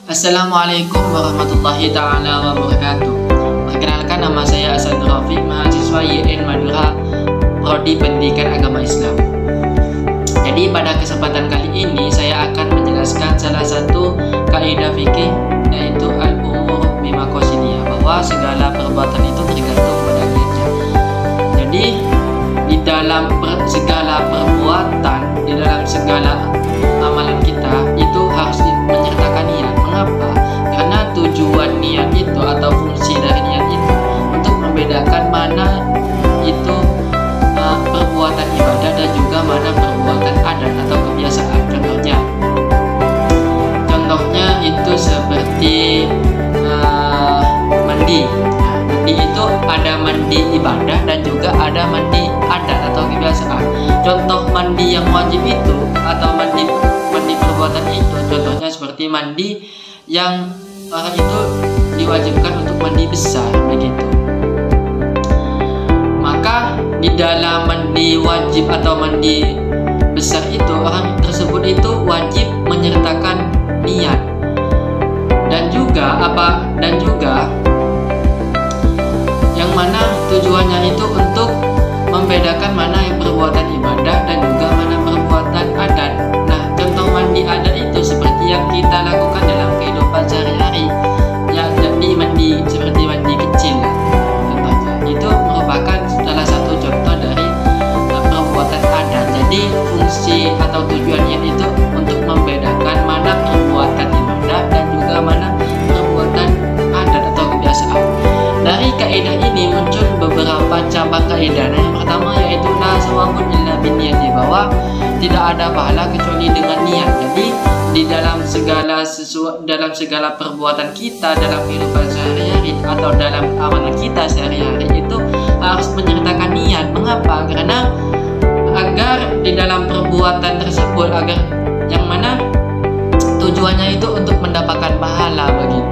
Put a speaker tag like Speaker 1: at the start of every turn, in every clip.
Speaker 1: Assalamualaikum warahmatullahi ta'ala wabarakatuh. Perkenalkan, nama saya Asad Rafiq, mahasiswa YN Madura, Prodi Pendidikan Agama Islam. Jadi pada kesempatan kali ini saya akan menjelaskan salah satu kaidah fikih, yaitu al-umur bimaqasidiyah, bahwa segala perbuatan itu tergantung pada niatnya. Jadi di dalam segala perbuatan, di dalam segala amalan kita itu harus menyertakan niat. Mengapa? Karena tujuan niat itu atau fungsi dari niat itu untuk membedakan mana itu perbuatan ibadah dan juga mana perbuatan adat atau kebiasaan. Contohnya itu seperti mandi. Mandi itu ada mandi ibadah dan juga ada mandi adat atau kebiasaan. Contoh mandi yang wajib itu atau mandi perbuatan itu, contohnya seperti mandi yang orang itu diwajibkan untuk mandi besar, begitu. Maka di dalam mandi wajib atau mandi besar itu, orang tersebut itu wajib menyertakan niat dan juga yang mana tujuannya itu untuk membedakan mana yang perbuatan ibadah dan juga mana perbuatan adat. Nah, contoh mandi adat itu seperti yang kita lakukan dalam kehidupan sehari-hari, yakni mandi seperti mandi kecil. Contohnya itu merupakan salah satu contoh dari perbuatan adat. Jadi fungsi atau tujuannya itu untuk membedakan mana perbuatan ibadah dan juga mana perbuatan adat atau kebiasaan. Dari kaidah ini muncul beberapa cabang kaidah. Yang pertama yaitu la sawabun illa binniyati, bahwa tidak ada pahala kecuali dengan niat. Jadi di dalam segala perbuatan kita dalam kehidupan sehari-hari atau dalam amalan kita sehari-hari itu harus menyertakan niat. Mengapa? Karena agar di dalam perbuatan tersebut, agar yang mana tujuannya itu untuk mendapatkan pahala, begitu.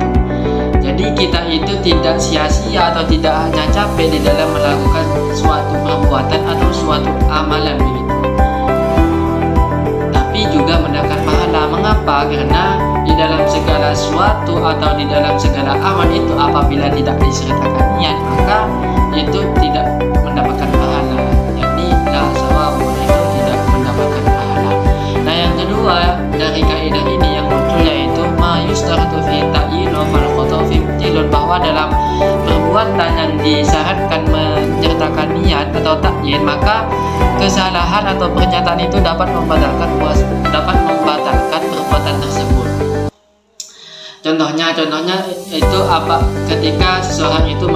Speaker 1: Jadi kita itu tidak sia-sia atau tidak hanya capek di dalam melakukan suatu perbuatan atau suatu amalan, begitu, tapi juga mendapatkan pahala. Mengapa? Karena di dalam segala sesuatu atau di dalam segala amal itu apabila tidak disertakan niat, maka itu tidak mendapatkan pahala. Jadi la sawabu, itu tidak mendapatkan pahala. Nah, yang kedua dari kaidah ini yang muncul yaitu ma yustaratu fi ta'yinu fal khata fi mubtilun, bahwa dalam perbuatan yang disyaratkan menyertakan niat atau takyin, maka kesalahan atau pernyataan itu dapat membatalkan perbuatan tersebut. Contohnya itu apa? Ketika seseorang itu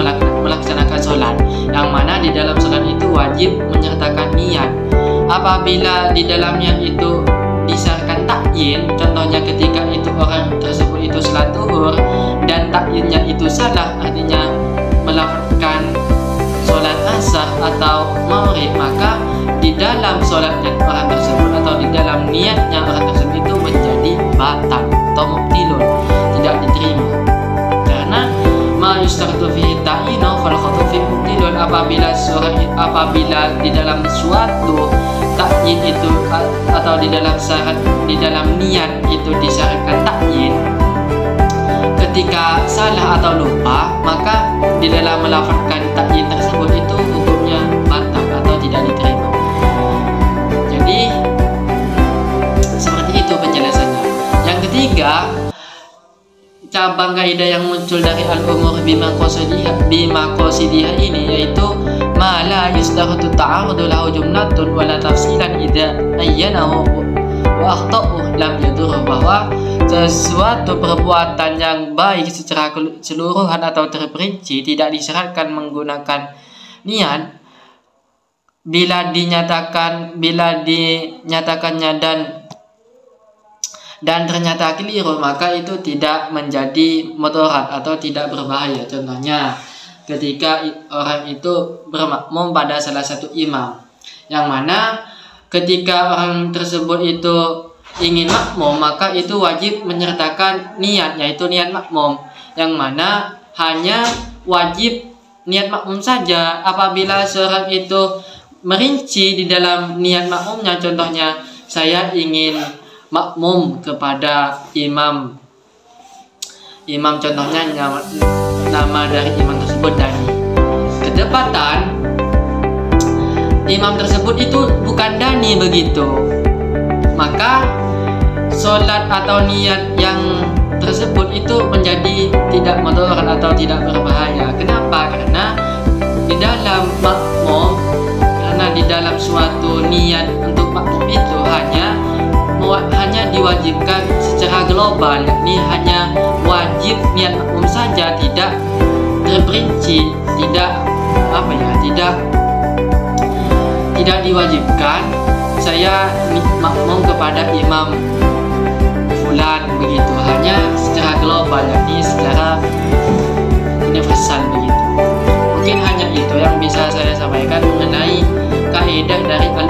Speaker 1: melaksanakan sholat, yang mana di dalam sholat itu wajib menyertakan niat. Apabila di dalamnya itu disyaratkan takyin, contohnya ketika itu orang tersebut itu sholat zuhur dan takyinnya itu salah, artinya melafazkan sholat asar atau maghrib, maka di dalam sholatnya orang tersebut atau di dalam niatnya orang tersebut itu menjadi batal atau mubtilun, tidak diterima. Karena ma yustaratu fi ta'yinu fal khatu fi mubtilun, apabila di dalam suatu takyin itu atau di dalam niat itu disyaratkan takyin, ketika salah atau lupa, maka di dalam melafazkan takyin tersebut itu hukumnya batal atau tidak diterima. Jadi seperti itu penjelasannya. Yang ketiga, cabang kaidah yang muncul dari al-umur bimaqasidiyah ini yaitu ma la yustaratu ta'arudu lahu jumlatun wala tafsilan idza ayyanahu wa akhta'u lam yadur, bahwa sesuatu perbuatan yang baik secara keseluruhan atau terperinci tidak disyaratkan menggunakan niat. Bila dinyatakannya dan ternyata keliru, maka itu tidak menjadi mudarat atau tidak berbahaya. Contohnya ketika orang itu bermakmum pada salah satu imam, yang mana ketika orang tersebut itu ingin makmum, maka itu wajib menyertakan niat, yaitu niat makmum, yang mana hanya wajib niat makmum saja. Apabila seorang itu merinci di dalam niat makmumnya, contohnya saya ingin makmum kepada imam imam, contohnya nama dari imam tersebut dani. Ketepatan imam tersebut itu bukan dani begitu, maka sholat atau niat yang tersebut itu menjadi tidak mudarat atau tidak berbahaya. Kenapa? Karena di dalam makmum, karena di dalam suatu niat untuk makmum itu hanya diwajibkan secara global, yakni hanya wajib niat makmum saja, tidak terperinci, tidak diwajibkan saya makmum kepada imam fulan begitu, hanya secara global, yakni secara universal begitu. Mungkin hanya itu yang bisa saya sampaikan mengenai kaidah dari al